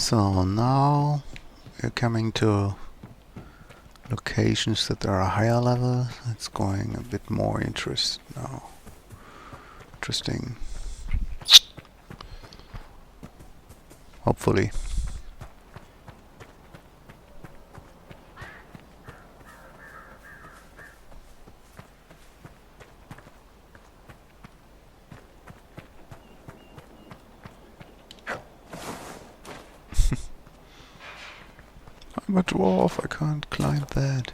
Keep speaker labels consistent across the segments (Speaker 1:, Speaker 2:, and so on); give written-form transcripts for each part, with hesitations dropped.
Speaker 1: So now we're coming to locations that are a higher level. It's going a bit more interesting. Hopefully. I'm a dwarf, I can't climb that.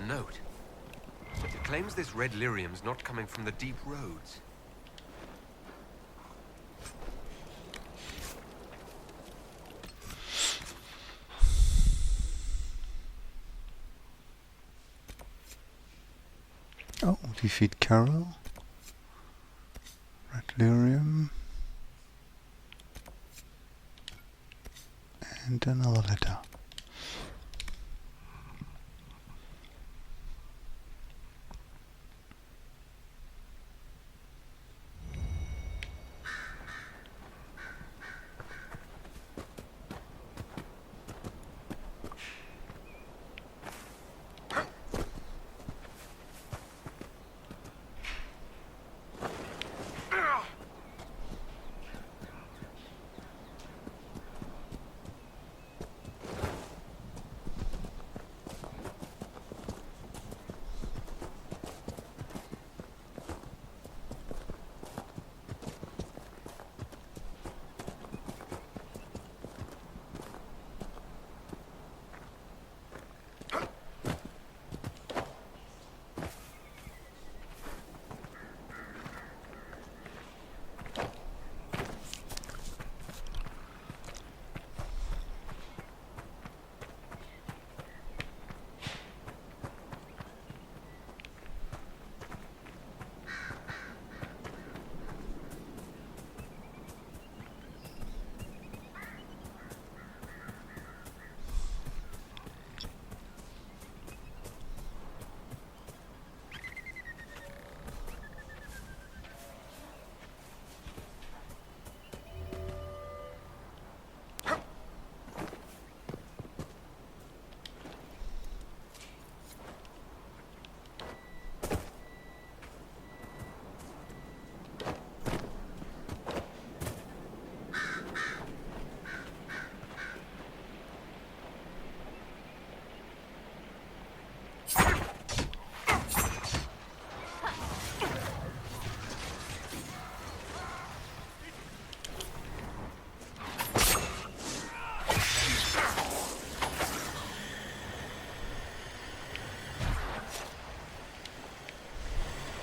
Speaker 2: Note. It claims this red lyrium's not coming from the deep roads.
Speaker 1: Oh, defeat Carol. Red lyrium. And another letter.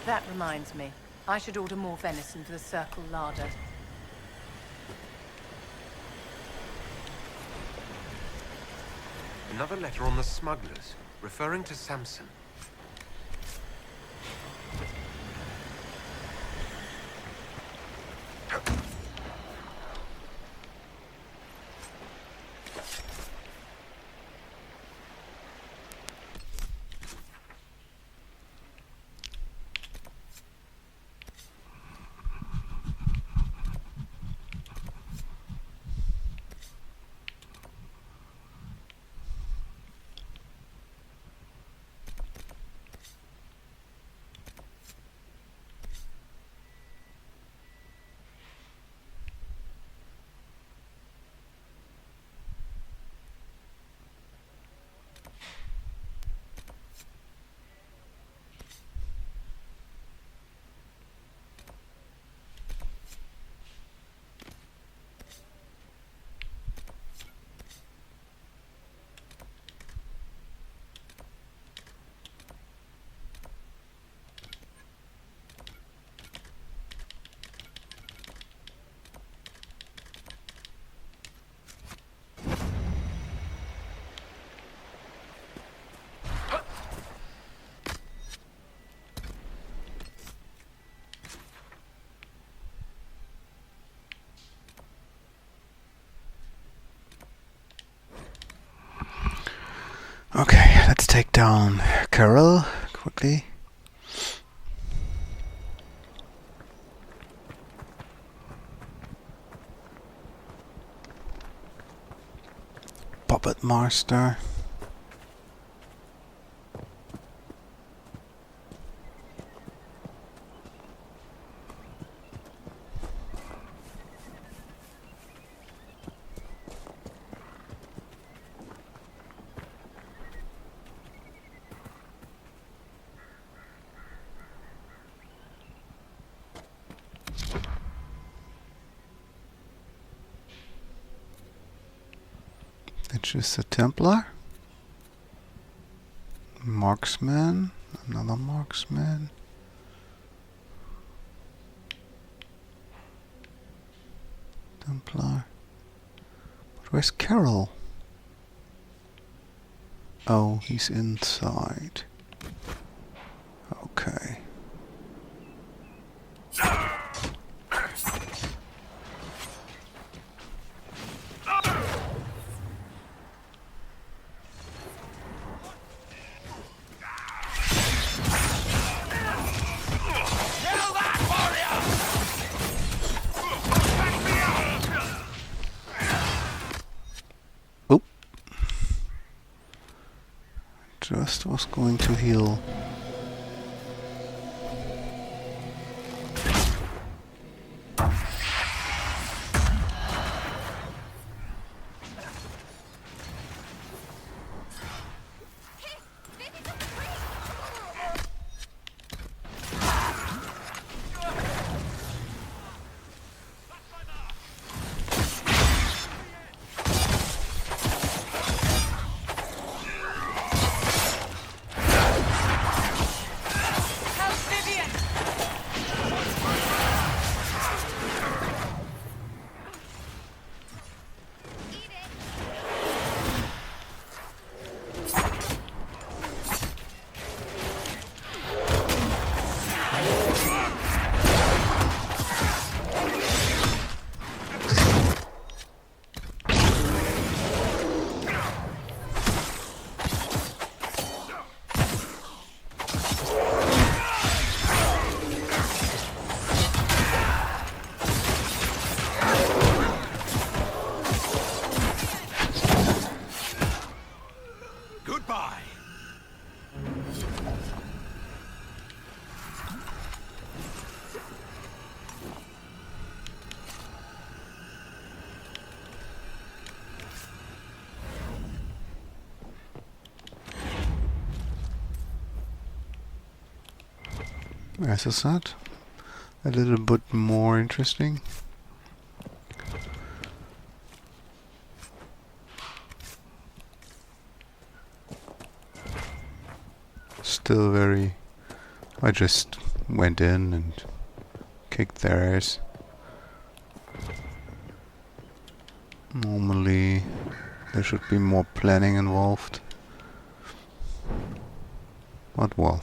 Speaker 3: That reminds me. I should order more venison for the Circle larder.
Speaker 2: Another letter on the smugglers, referring to Samson.
Speaker 1: Okay, let's take down Carol quickly. Puppet Master. It's just a Templar. Marksman. Another marksman. Templar. But where's Carol? Oh, he's inside. Okay. Oop. Just was going to heal. As I said, a little bit more interesting. Still very... I just went in and kicked their ass. Normally There should be more planning involved. But well,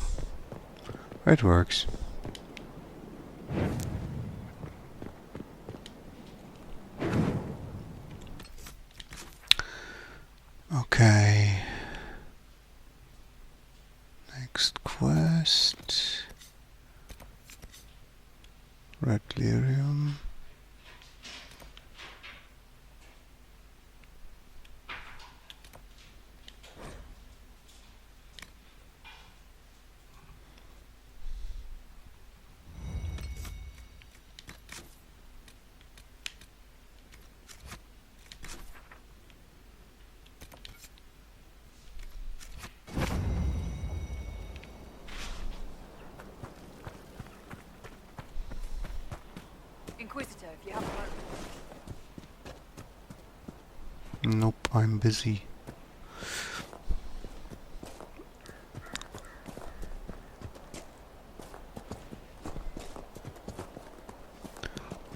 Speaker 1: it works. Okay. Next quest. Red lyrium.
Speaker 3: Inquisitor, if you have a moment.
Speaker 1: Nope, I'm busy.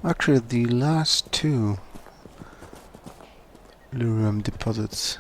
Speaker 1: Actually, the last two lyrium deposits.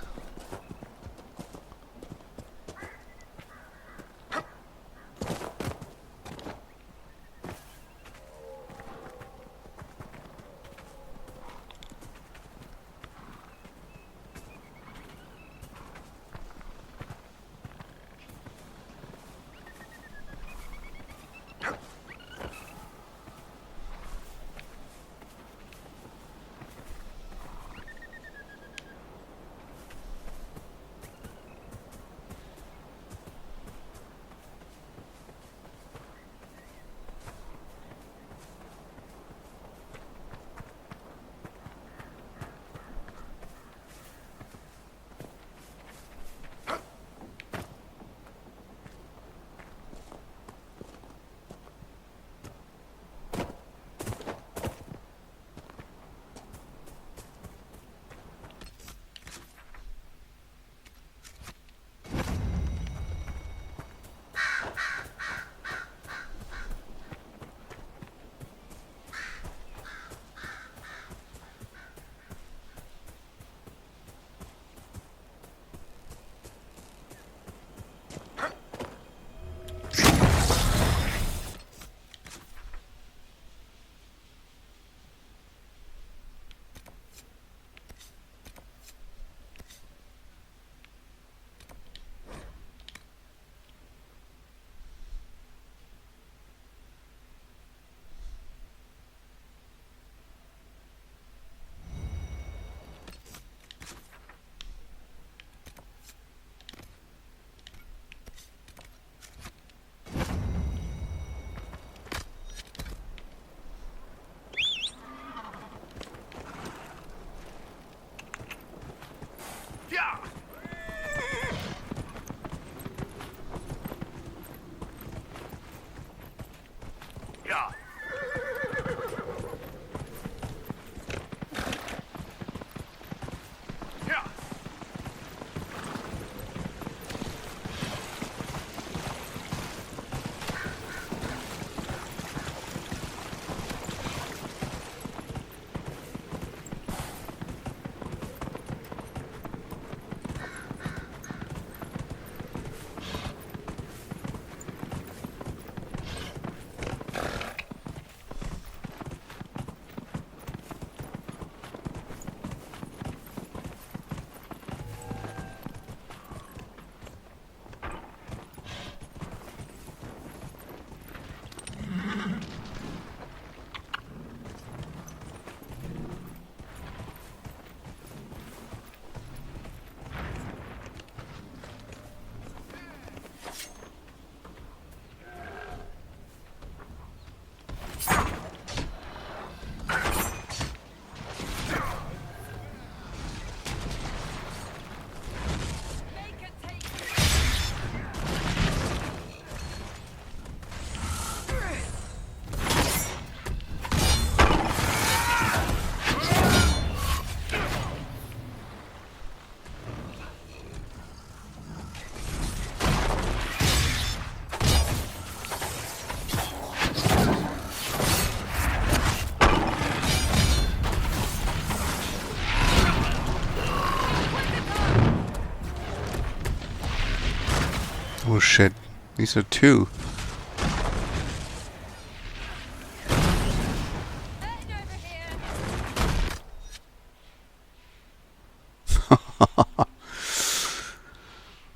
Speaker 1: Oh shit. These are two.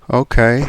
Speaker 1: Okay.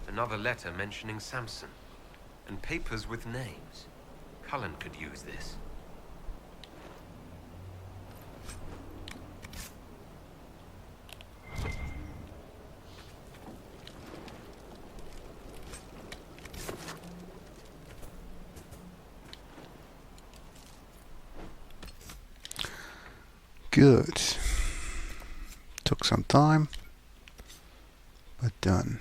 Speaker 2: Another letter mentioning Samson, and papers with names. Cullen could use this.
Speaker 1: Good. Took some time, but done.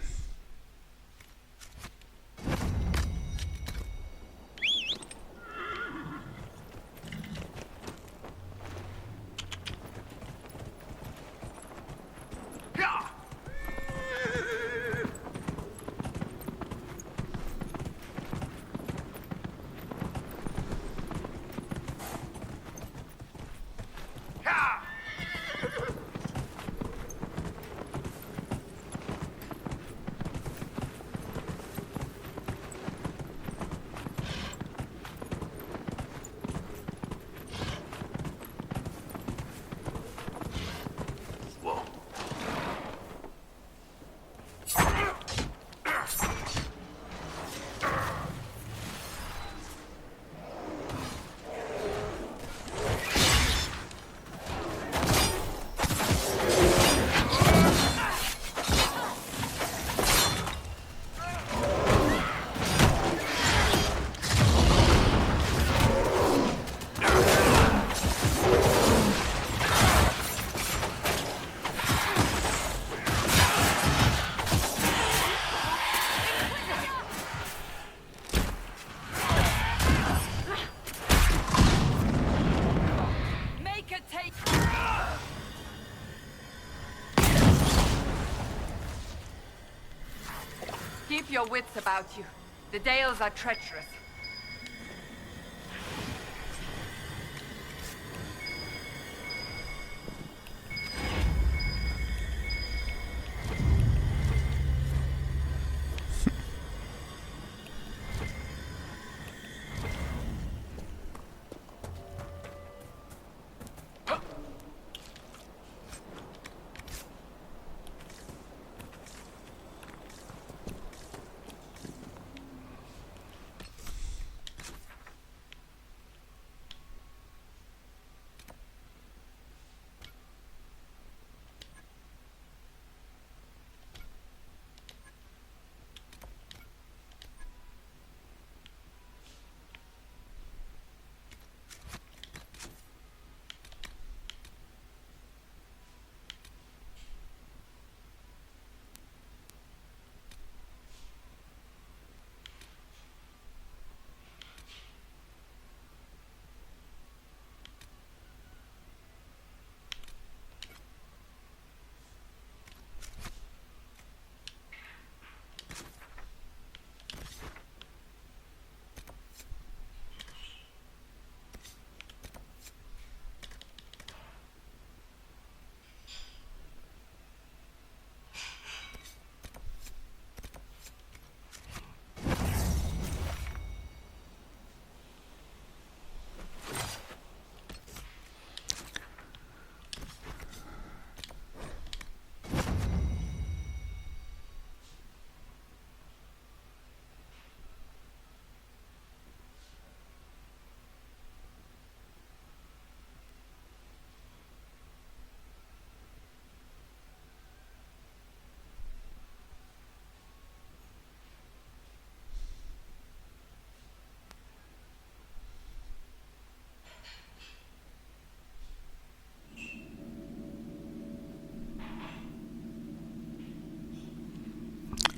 Speaker 3: your wits about you. The Dales are treacherous.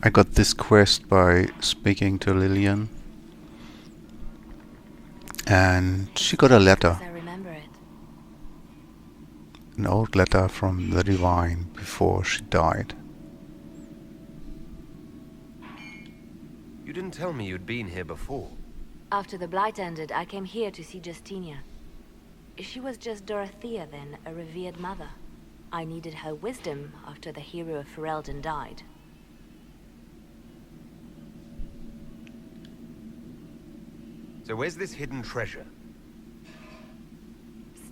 Speaker 1: I got this quest by speaking to Lillian, and she got a letter,
Speaker 4: I remember it.
Speaker 1: an old letter from the Divine before she died.
Speaker 2: You didn't tell me you'd been here before.
Speaker 4: After the Blight ended, I came here to see Justinia. She was just Dorothea then, a revered mother. I needed her wisdom after the hero of Ferelden died.
Speaker 2: So where's this hidden treasure?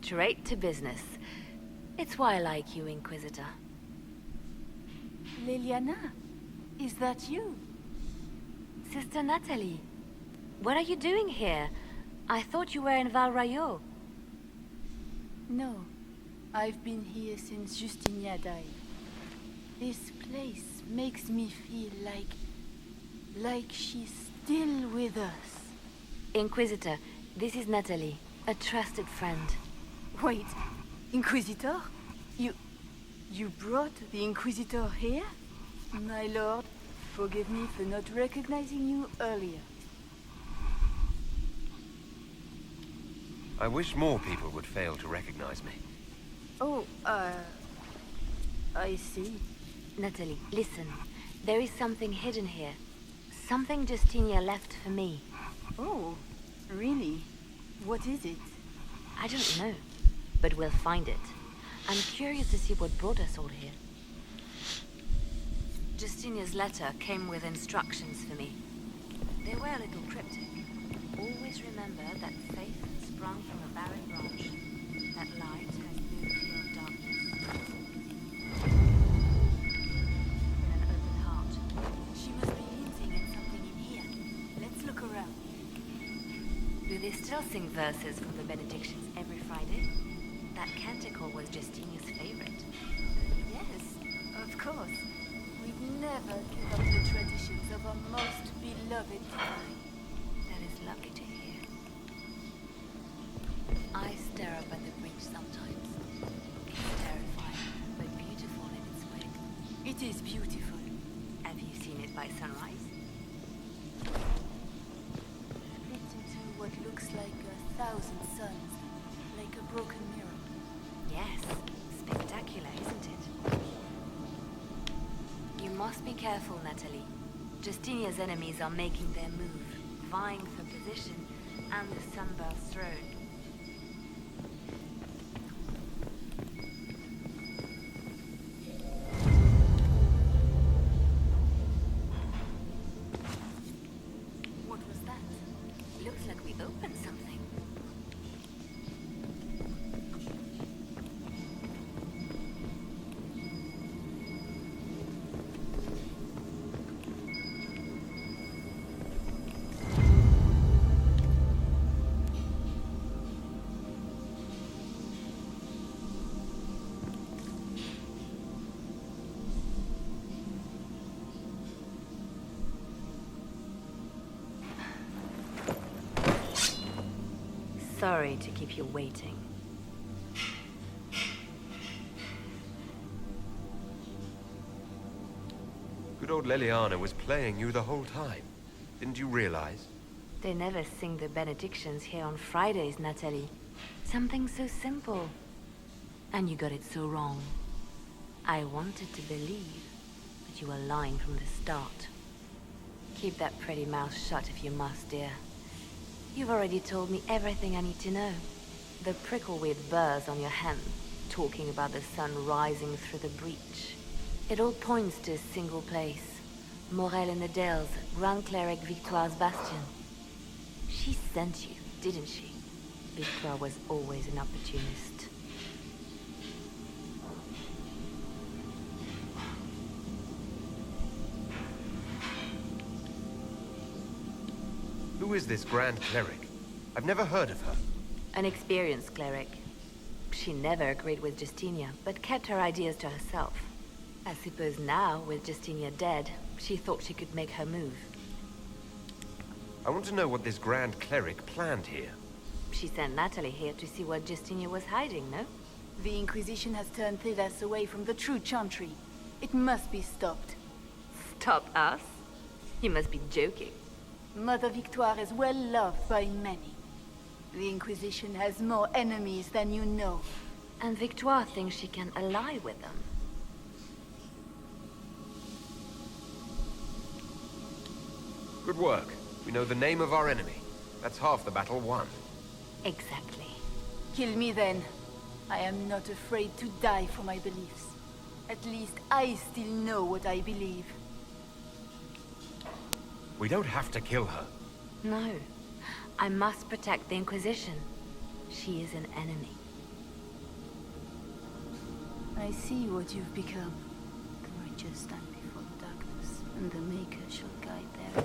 Speaker 4: Straight to business. It's why I like you, Inquisitor.
Speaker 3: Liliana, is that you?
Speaker 4: Sister Natalie, what are you doing here? I thought you were in Val Rayo.
Speaker 5: No, I've been here since Justinia died. This place makes me feel like she's still with us.
Speaker 4: Inquisitor, this is Natalie, a trusted friend.
Speaker 5: Wait, Inquisitor? You brought the Inquisitor here? My lord, forgive me for not recognizing you earlier.
Speaker 2: I wish more people would fail to recognize me.
Speaker 5: Oh, I see.
Speaker 4: Natalie, listen. There is something hidden here. Something Justinia left for me.
Speaker 5: Oh, really? What is it?
Speaker 4: I don't know, but we'll find it. I'm curious to see what brought us all here. Justinia's letter came with instructions for me. They were a little cryptic. Always remember that faith sprung from a barren branch. That light has no fear of darkness. In an open heart.
Speaker 5: She must be hinting at something in here. Let's look around.
Speaker 4: Do they still sing verses from the benedictions every Friday? That canticle was Justinia's favorite.
Speaker 5: Yes, of course. We'd never give up the traditions of our most beloved divine.
Speaker 4: That is lovely to hear. I stare up at the bridge sometimes. It's terrifying, but beautiful in its way.
Speaker 5: It is beautiful.
Speaker 4: Have you seen it by sunrise?
Speaker 5: Split into what looks like 1,000 suns, like a broken mirror.
Speaker 4: Yes. Spectacular, isn't it? You must be careful, Natalie. Justinia's enemies are making their move, vying for position and the Sunburst throne. What was that? Looks like we opened something. Sorry to keep you waiting.
Speaker 2: Good old Leliana was playing you the whole time. Didn't you realize?
Speaker 4: They never sing the benedictions here on Fridays, Natalie. Something so simple. And you got it so wrong. I wanted to believe, but you were lying from the start. Keep that pretty mouth shut if you must, dear. You've already told me everything I need to know. The prickle with burrs on your hand, talking about the sun rising through the breach. It all points to a single place. Morel in the Dales, Grand Cleric Victoire's bastion. She sent you, didn't she? Victoire was always an opportunist.
Speaker 2: Who is this Grand Cleric? I've never heard of her.
Speaker 4: An experienced cleric. She never agreed with Justinia, but kept her ideas to herself. I suppose now, with Justinia dead, she thought she could make her move.
Speaker 2: I want to know what this Grand Cleric planned here.
Speaker 4: She sent Natalie here to see what Justinia was hiding, no?
Speaker 5: The Inquisition has turned Thedas away from the true chantry. It must be stopped.
Speaker 4: Stop us? You must be joking.
Speaker 5: Mother Victoire is well loved by many. The Inquisition has more enemies than you know.
Speaker 4: And Victoire thinks she can ally with them.
Speaker 2: Good work. We know the name of our enemy. That's half the battle won.
Speaker 4: Exactly.
Speaker 5: Kill me then. I am not afraid to die for my beliefs. At least I still know what I believe.
Speaker 2: We don't have to kill her.
Speaker 4: No. I must protect the Inquisition. She is an enemy.
Speaker 5: I see what you've become. The righteous stand before the darkness, and the Maker shall guide them.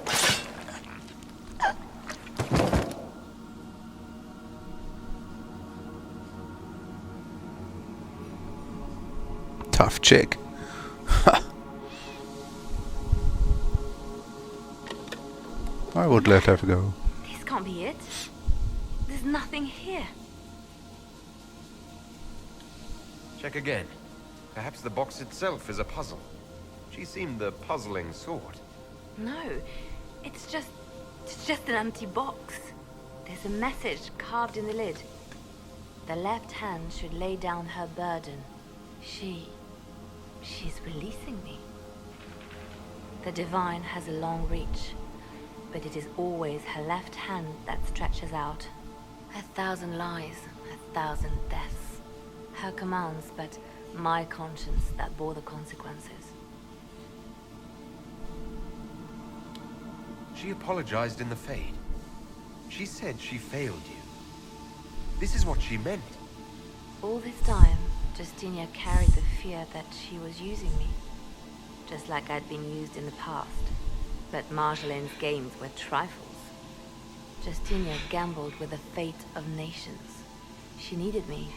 Speaker 1: Tough chick. I would let her go.
Speaker 4: This can't be it. There's nothing here.
Speaker 2: Check again. Perhaps the box itself is a puzzle. She seemed the puzzling sort.
Speaker 4: No, it's just an empty box. There's a message carved in the lid. The left hand should lay down her burden. She's releasing me. The divine has a long reach, but it is always her left hand that stretches out. 1,000 lies, 1,000 deaths. Her commands, but my conscience that bore the consequences.
Speaker 2: She apologized in the Fade. She said she failed you. This is what she meant.
Speaker 4: All this time, Justinia carried the fear that she was using me. Just like I'd been used in the past. But Marjolaine's games were trifles. Justinia gambled with the fate of nations. She needed me.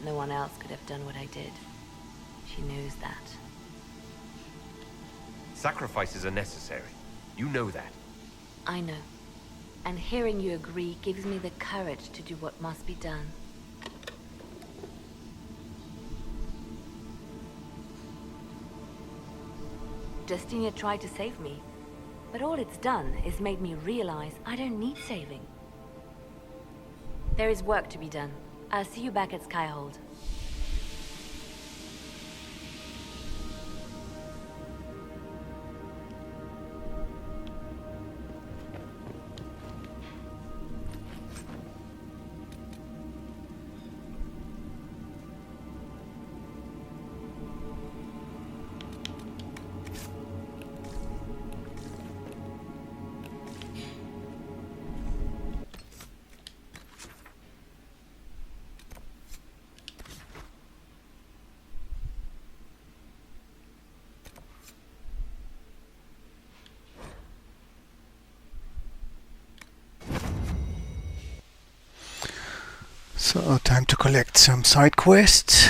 Speaker 4: No one else could have done what I did. She knows that.
Speaker 2: Sacrifices are necessary. You know that.
Speaker 4: I know. And hearing you agree gives me the courage to do what must be done. Justinia tried to save me, but all it's done is made me realize I don't need saving. There is work to be done. I'll see you back at Skyhold.
Speaker 1: So, time to collect some side quests.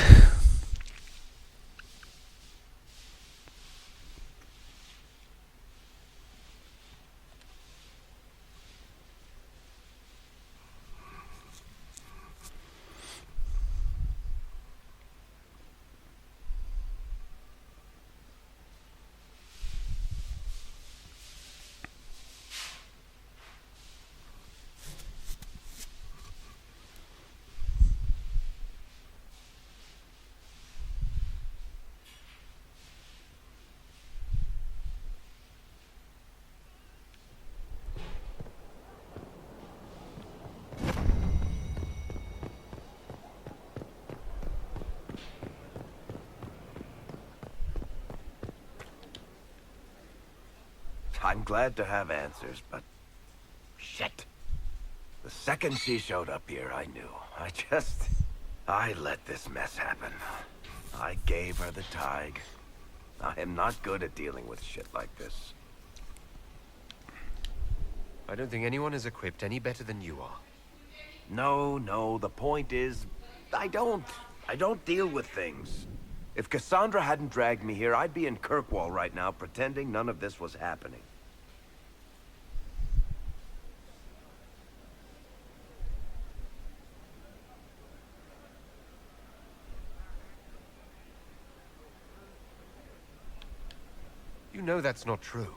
Speaker 6: I'm glad to have answers, but... shit. The second she showed up here, I knew. I let this mess happen. I gave her the Tig. I am not good at dealing with shit like this.
Speaker 2: I don't think anyone is equipped any better than you are.
Speaker 6: No, the point is... I don't deal with things. If Cassandra hadn't dragged me here, I'd be in Kirkwall right now, pretending none of this was happening.
Speaker 2: You know that's not true.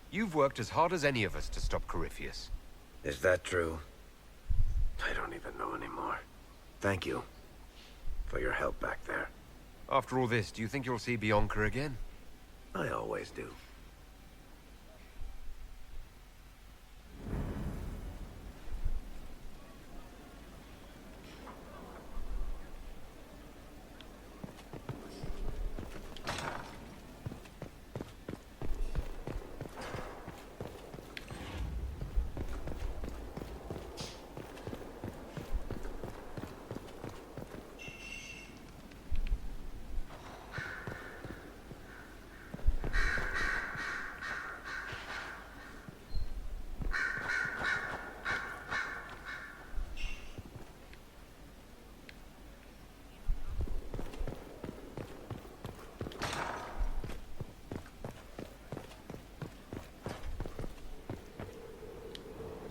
Speaker 2: You've worked as hard as any of us to stop Corypheus.
Speaker 6: Is that true? I don't even know anymore. Thank you for your help back there.
Speaker 2: After all this, do you think you'll see Bianca again?
Speaker 6: I always do.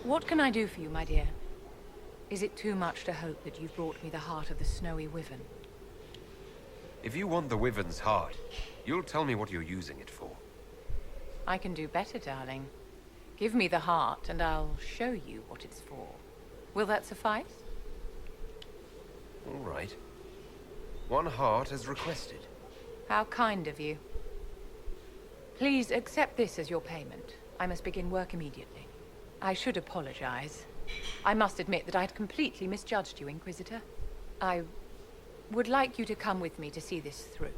Speaker 3: What can I do for you, my dear? Is it too much to hope that you've brought me the heart of the snowy wyvern?
Speaker 2: If you want the wyvern's heart, you'll tell me what you're using it for.
Speaker 3: I can do better, darling. Give me the heart, and I'll show you what it's for. Will that suffice?
Speaker 2: All right. One heart as requested.
Speaker 3: How kind of you. Please accept this as your payment. I must begin work immediately. I should apologize. I must admit that I'd completely misjudged you, Inquisitor. I would like you to come with me to see this through.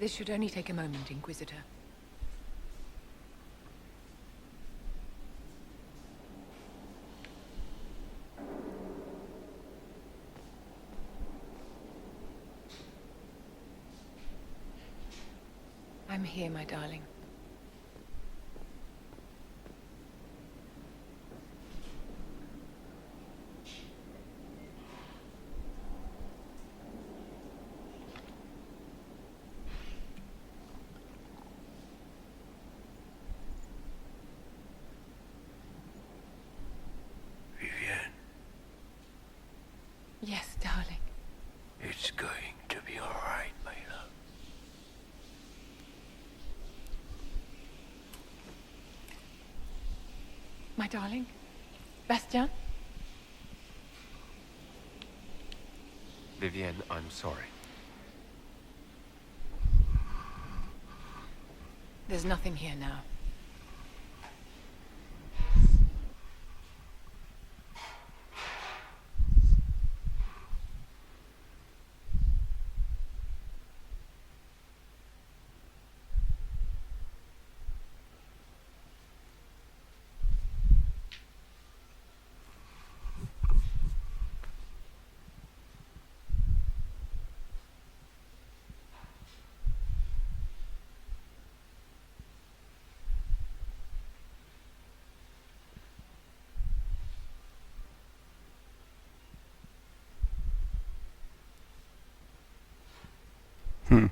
Speaker 3: This should only take a moment, Inquisitor. I'm here, my darling. Yes, darling.
Speaker 6: It's going to be all right, my love.
Speaker 3: My darling? Bastien?
Speaker 2: Vivienne, I'm sorry.
Speaker 3: There's nothing here now.
Speaker 1: Hmm.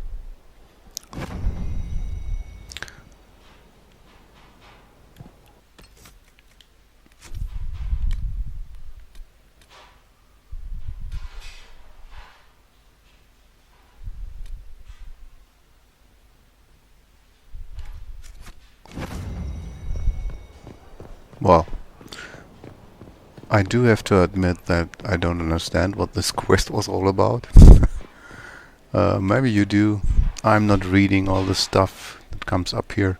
Speaker 1: Well, I do have to admit that I don't understand what this quest was all about. Maybe you do. I'm not reading all the stuff that comes up here.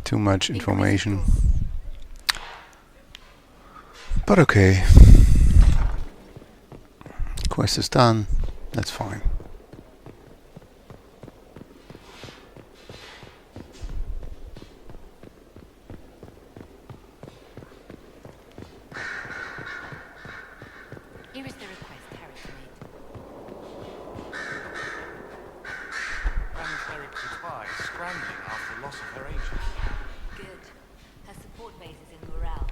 Speaker 1: Too much information. But okay. Quest is done. That's fine.
Speaker 4: Here is the request Harris made.
Speaker 7: Cleric Victoire is scrambling after loss of her agent.
Speaker 4: Good. Her support base is in morale.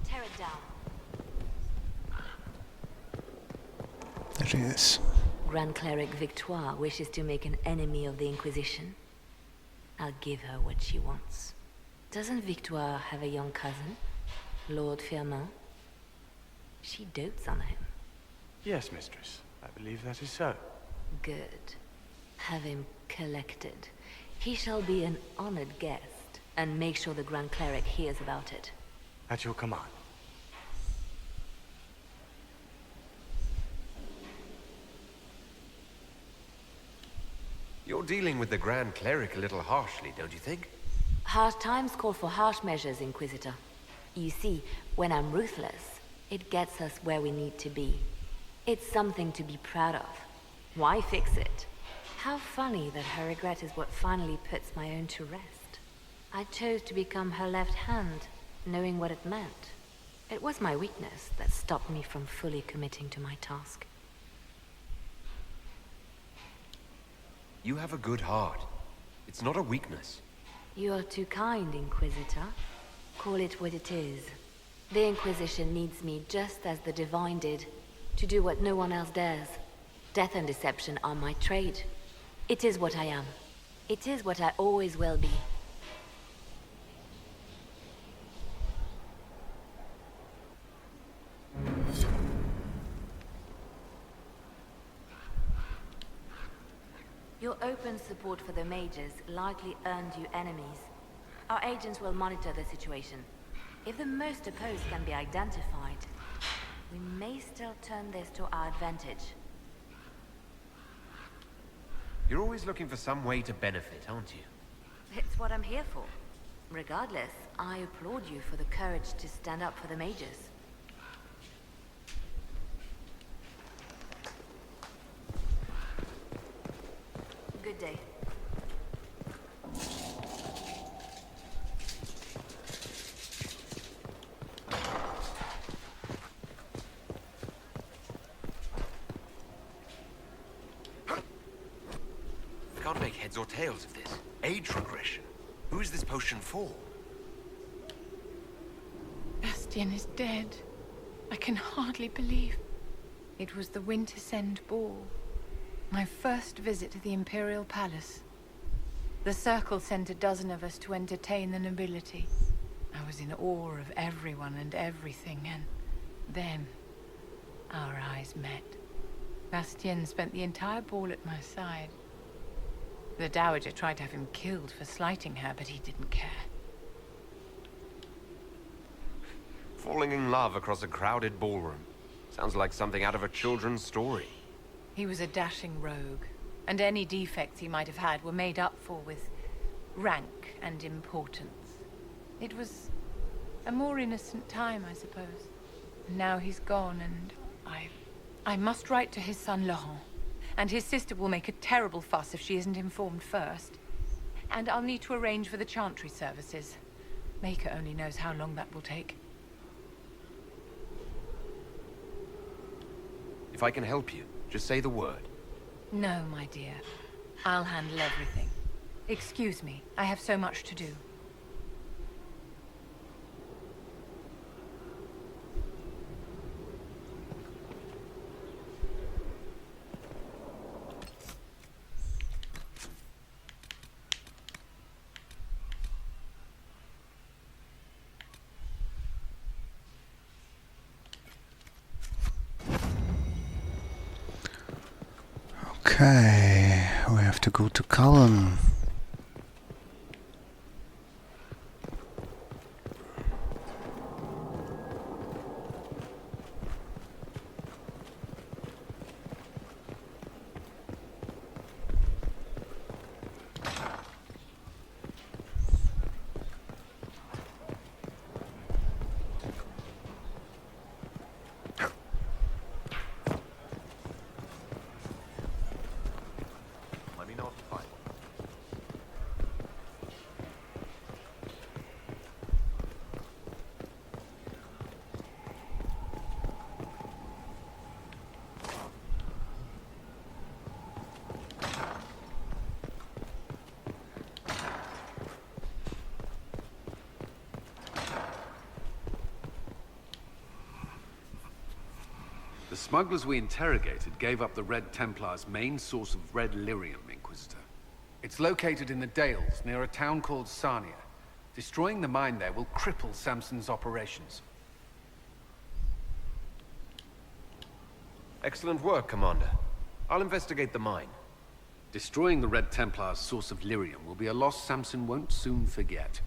Speaker 4: Tear it down.
Speaker 1: There it is.
Speaker 4: Grand Cleric Victoire wishes to make an enemy of the Inquisition. I'll give her what she wants. Doesn't Victoire have a young cousin? Lord Firmin? She dotes on him.
Speaker 7: Yes, mistress. I believe that is so.
Speaker 4: Good. Have him collected. He shall be an honored guest, and make sure the Grand Cleric hears about it.
Speaker 7: At your command.
Speaker 2: You're dealing with the Grand Cleric a little harshly, don't you think?
Speaker 4: Harsh times call for harsh measures, Inquisitor. You see, when I'm ruthless, it gets us where we need to be. It's something to be proud of. Why fix it? How funny that her regret is what finally puts my own to rest. I chose to become her left hand, knowing what it meant. It was my weakness that stopped me from fully committing to my task.
Speaker 2: You have a good heart. It's not a weakness.
Speaker 4: You are too kind, Inquisitor. Call it what it is. The Inquisition needs me just as the Divine did, to do what no one else dares. Death and deception are my trade. It is what I am. It is what I always will be. Your open support for the mages likely earned you enemies. Our agents will monitor the situation. If the most opposed can be identified, we may still turn this to our advantage.
Speaker 2: You're always looking for some way to benefit, aren't you?
Speaker 4: It's what I'm here for. Regardless, I applaud you for the courage to stand up for the mages. Good day.
Speaker 2: I can't make heads or tails of this. Age regression. Who is this potion for?
Speaker 3: Bastien is dead. I can hardly believe. It was the Wintersend Ball. My first visit to the Imperial Palace. The Circle sent a dozen of us to entertain the nobility. I was in awe of everyone and everything, and then our eyes met. Bastien spent the entire ball at my side. The Dowager tried to have him killed for slighting her, but he didn't care.
Speaker 2: Falling in love across a crowded ballroom. Sounds like something out of a children's story.
Speaker 3: He was a dashing rogue, and any defects he might have had were made up for with rank and importance. It was a more innocent time, I suppose. Now he's gone, and I must write to his son Laurent. And his sister will make a terrible fuss if she isn't informed first. And I'll need to arrange for the chantry services. Maker only knows how long that will take.
Speaker 2: If I can help you, just say the word.
Speaker 3: No, my dear. I'll handle everything. Excuse me, I have so much to do.
Speaker 1: Okay, we have to go to Cullen.
Speaker 6: Let me know if you find one.
Speaker 8: The smugglers we interrogated gave up the Red Templars' main source of red lyrium, Inquisitor. It's located in the Dales, near a town called Sarnia. Destroying the mine there will cripple Samson's operations.
Speaker 2: Excellent work, Commander. I'll investigate the mine.
Speaker 8: Destroying the Red Templars' source of lyrium will be a loss Samson won't soon forget.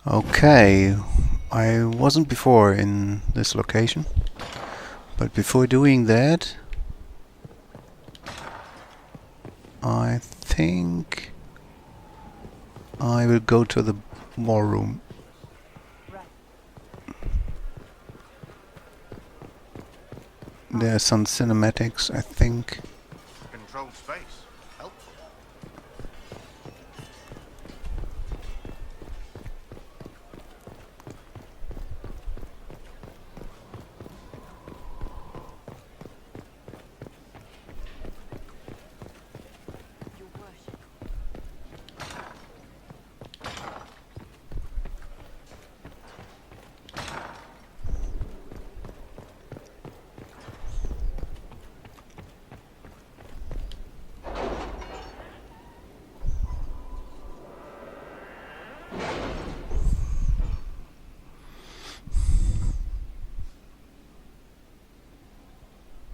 Speaker 1: Okay, I wasn't before in this location, but before doing that, I think I will go to the war room. There are some cinematics, I think.
Speaker 6: Controlled space. Helpful.
Speaker 5: Your worship.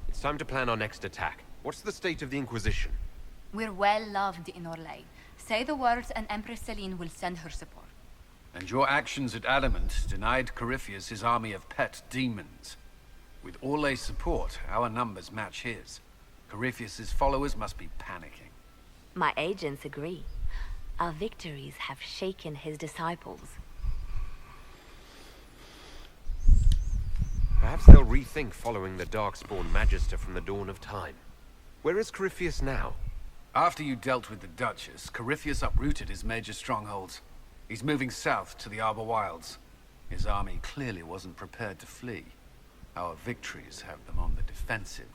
Speaker 2: It's time to plan our next attack. What's the state of the Inquisition?
Speaker 9: We're well loved in Orlais. Say the words and Empress Celine will send her support.
Speaker 8: And your actions at Adamant denied Corypheus his army of pet demons. With Orlay's support, our numbers match his. Corypheus's followers must be panicking.
Speaker 4: My agents agree. Our victories have shaken his disciples.
Speaker 2: Perhaps they'll rethink following the Darkspawn Magister from the dawn of time. Where is Corypheus now?
Speaker 8: After you dealt with the Duchess, Corypheus uprooted his major strongholds. He's moving south to the Arbor Wilds. His army clearly wasn't prepared to flee. Our victories have them on the defensive.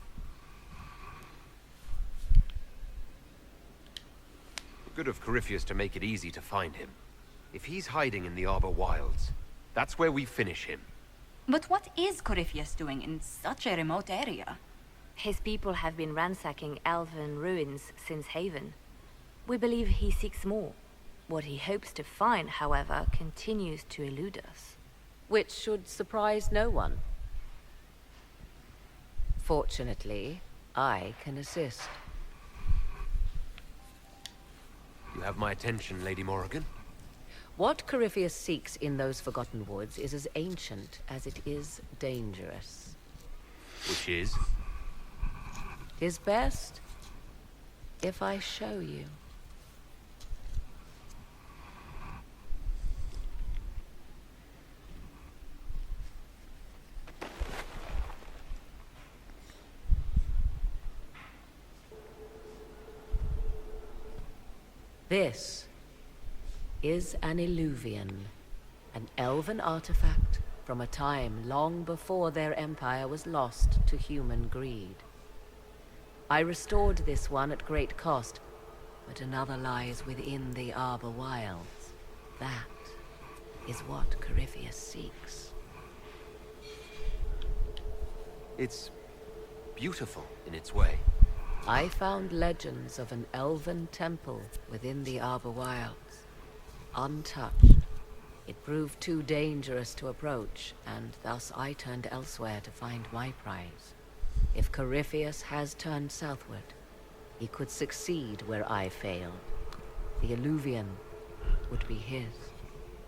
Speaker 2: Good of Corypheus to make it easy to find him. If he's hiding in the Arbor Wilds, that's where we finish him.
Speaker 9: But what is Corypheus doing in such a remote area?
Speaker 4: His people have been ransacking elven ruins since Haven. We believe he seeks more. What he hopes to find, however, continues to elude us.
Speaker 10: Which should surprise no one. Fortunately, I can assist.
Speaker 2: You have my attention, Lady Morrigan.
Speaker 10: What Corypheus seeks in those Forgotten Woods is as ancient as it is dangerous.
Speaker 2: Which is?
Speaker 10: Tis best if I show you. This is an illuvian, an elven artifact from a time long before their empire was lost to human greed. I restored this one at great cost, but another lies within the Arbor Wilds. That is what Corypheus seeks.
Speaker 2: It's beautiful in its way.
Speaker 10: I found legends of an elven temple within the Arbor Wilds, untouched. It proved too dangerous to approach, and thus I turned elsewhere to find my prize. If Corypheus has turned southward, he could succeed where I failed. The Illuvian would be his.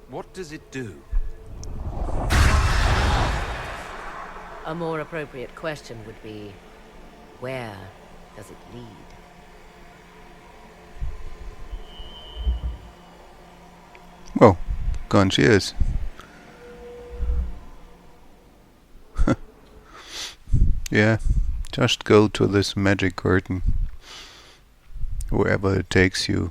Speaker 2: What does it do?
Speaker 10: A more appropriate question would be, where does it lead?
Speaker 1: Well, gone she is. Yeah, just go to this magic curtain. Wherever it takes you.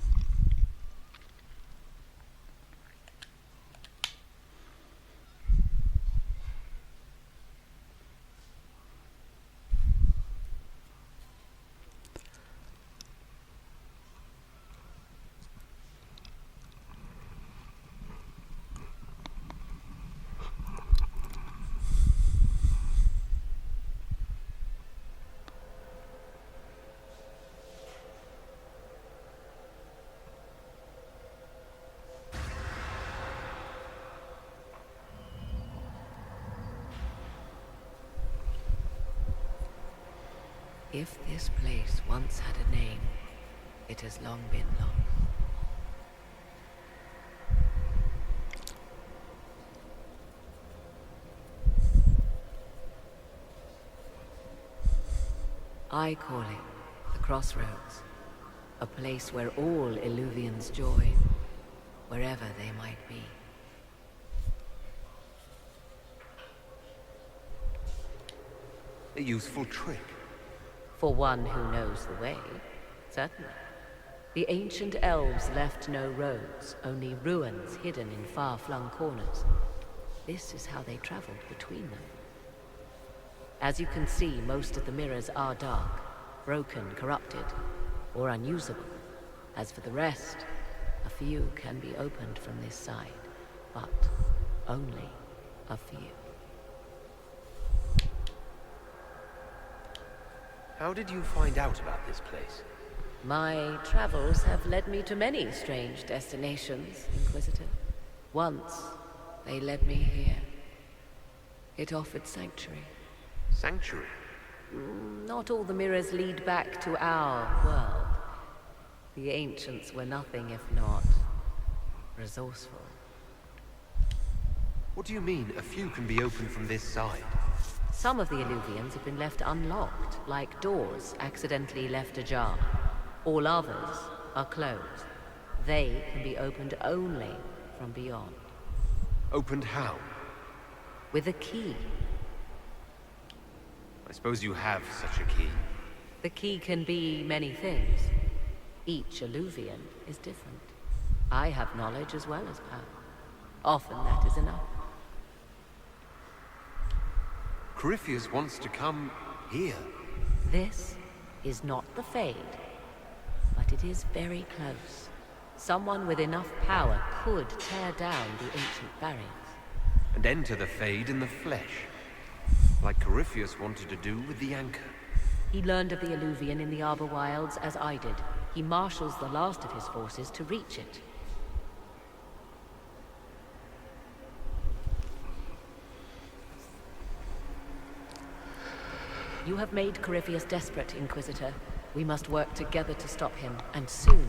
Speaker 10: If this place once had a name, it has long been lost. I call it the Crossroads, a place where all Illuvians join, wherever they might be.
Speaker 2: A useful trick.
Speaker 10: For one who knows the way, certainly. The ancient elves left no roads, only ruins hidden in far-flung corners. This is how they traveled between them. As you can see, most of the mirrors are dark, broken, corrupted, or unusable. As for the rest, a few can be opened from this side, but only a few.
Speaker 2: How did you find out about this place?
Speaker 10: My travels have led me to many strange destinations, Inquisitor. Once, they led me here. It offered sanctuary.
Speaker 2: Sanctuary?
Speaker 10: Not all the mirrors lead back to our world. The ancients were nothing if not resourceful.
Speaker 2: What do you mean, a few can be opened from this side?
Speaker 10: Some of the Illuvians have been left unlocked, like doors accidentally left ajar. All others are closed. They can be opened only from beyond.
Speaker 2: Opened how?
Speaker 10: With a key.
Speaker 2: I suppose you have such a key.
Speaker 10: The key can be many things. Each Illuvian is different. I have knowledge as well as power. Often that is enough.
Speaker 2: Corypheus wants to come here.
Speaker 10: This is not the Fade, but it is very close. Someone with enough power could tear down the ancient barriers.
Speaker 2: And enter the Fade in the flesh. Like Corypheus wanted to do with the Anchor.
Speaker 10: He learned of the Illuvian in the Arbor Wilds as I did. He marshals the last of his forces to reach it. You have made Corypheus desperate, Inquisitor. We must work together to stop him, and soon.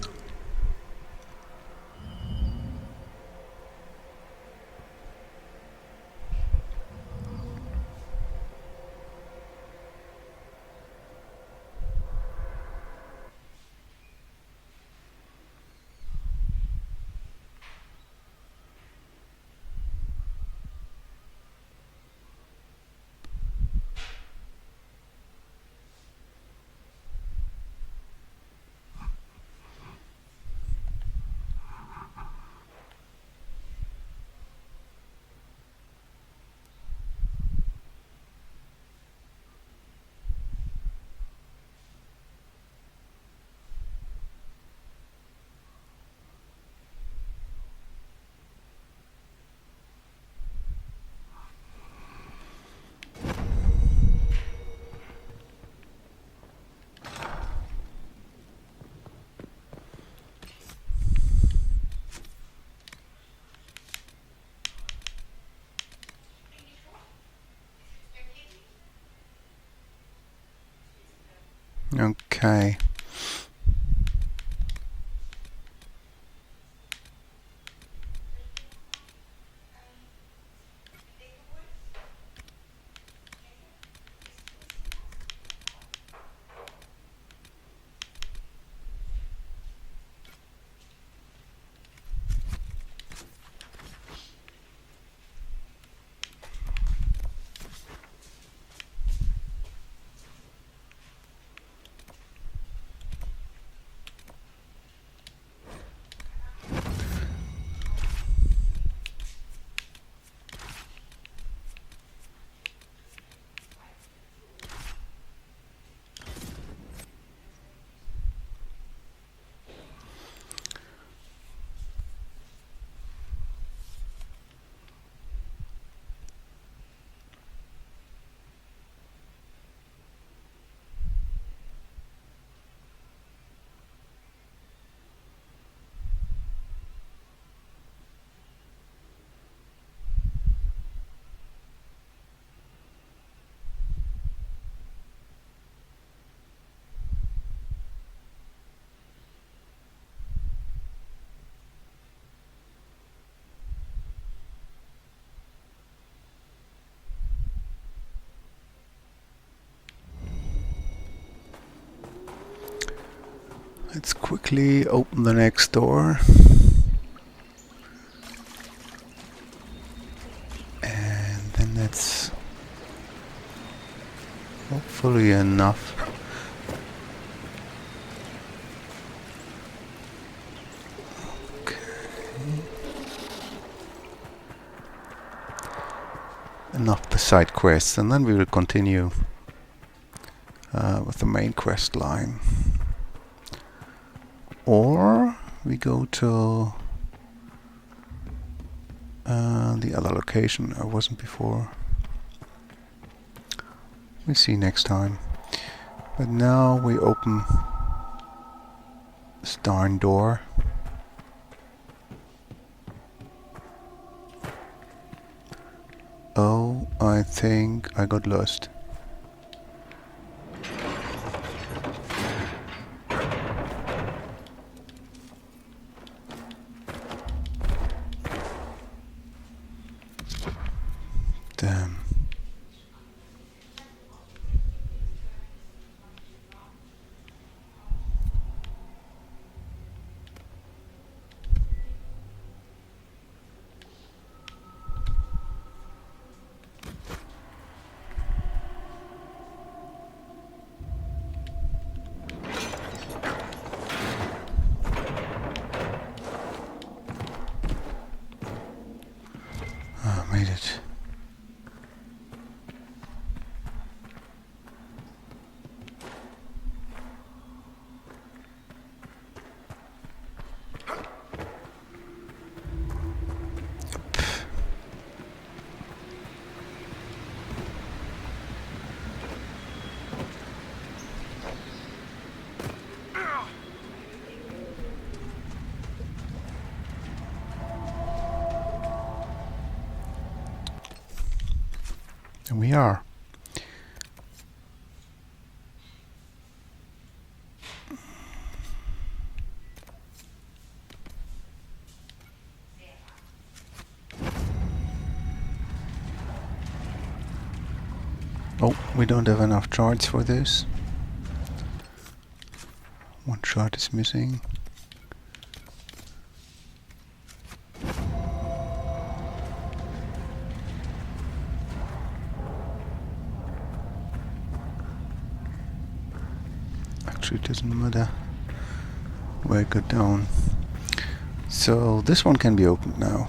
Speaker 1: Okay. Let's quickly open the next door. And then that's hopefully enough. Okay. Enough the side quests, and then we will continue with the main quest line. Or we go to the other location I wasn't before. We'll see next time. But now we open this darn door. Oh, I think I got lost. Damn. Ah, made it. And we are. Oh, we don't have enough charts for this. One chart is missing. Actually, it doesn't matter where it got down. So this one can be opened now.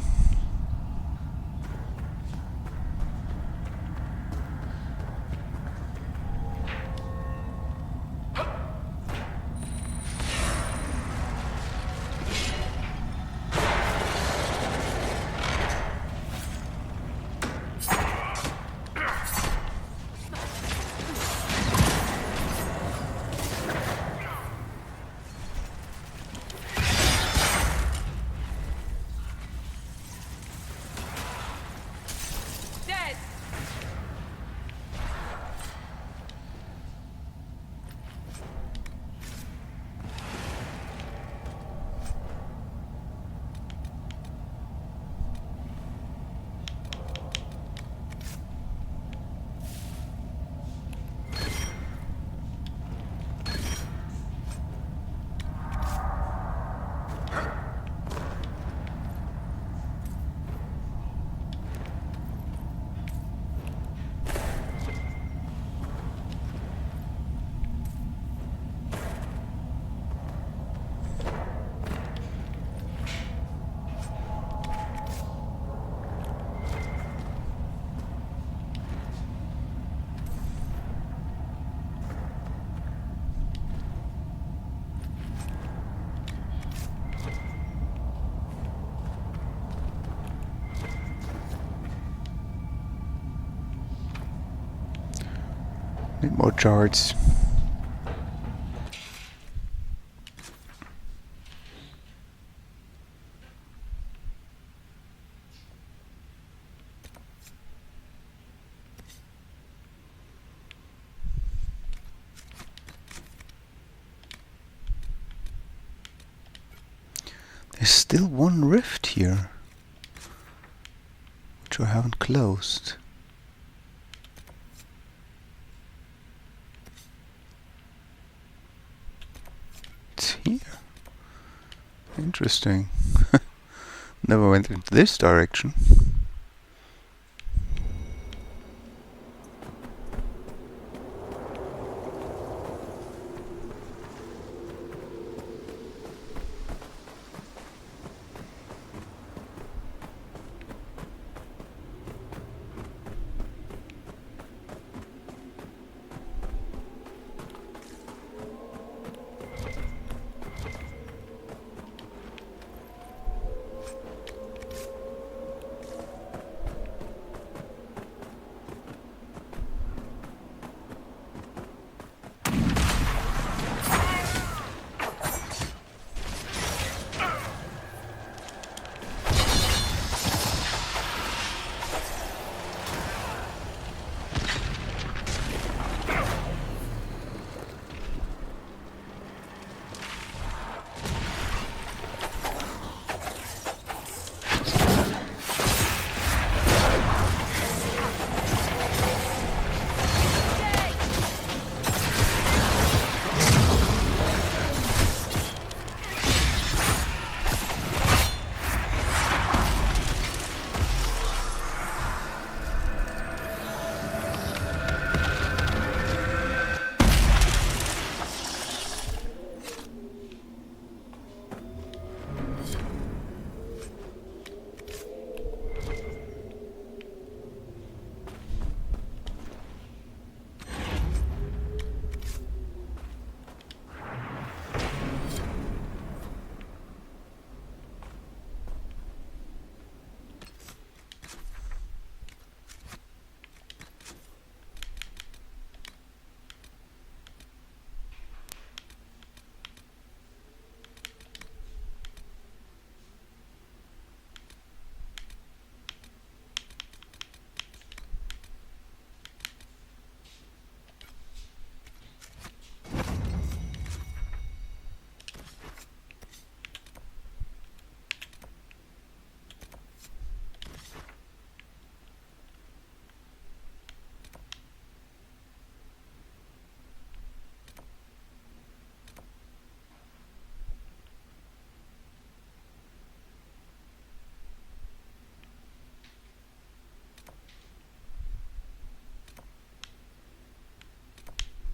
Speaker 1: Need more charts. There's still one rift here, which I haven't closed. It's here. Interesting. Never went in this direction.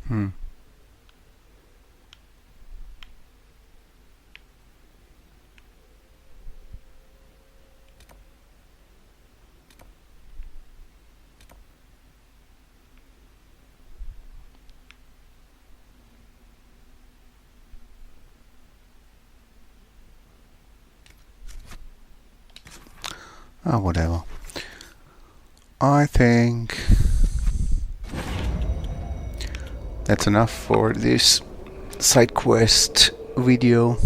Speaker 1: Hmm. Ah, whatever. I think that's enough for this side quest video.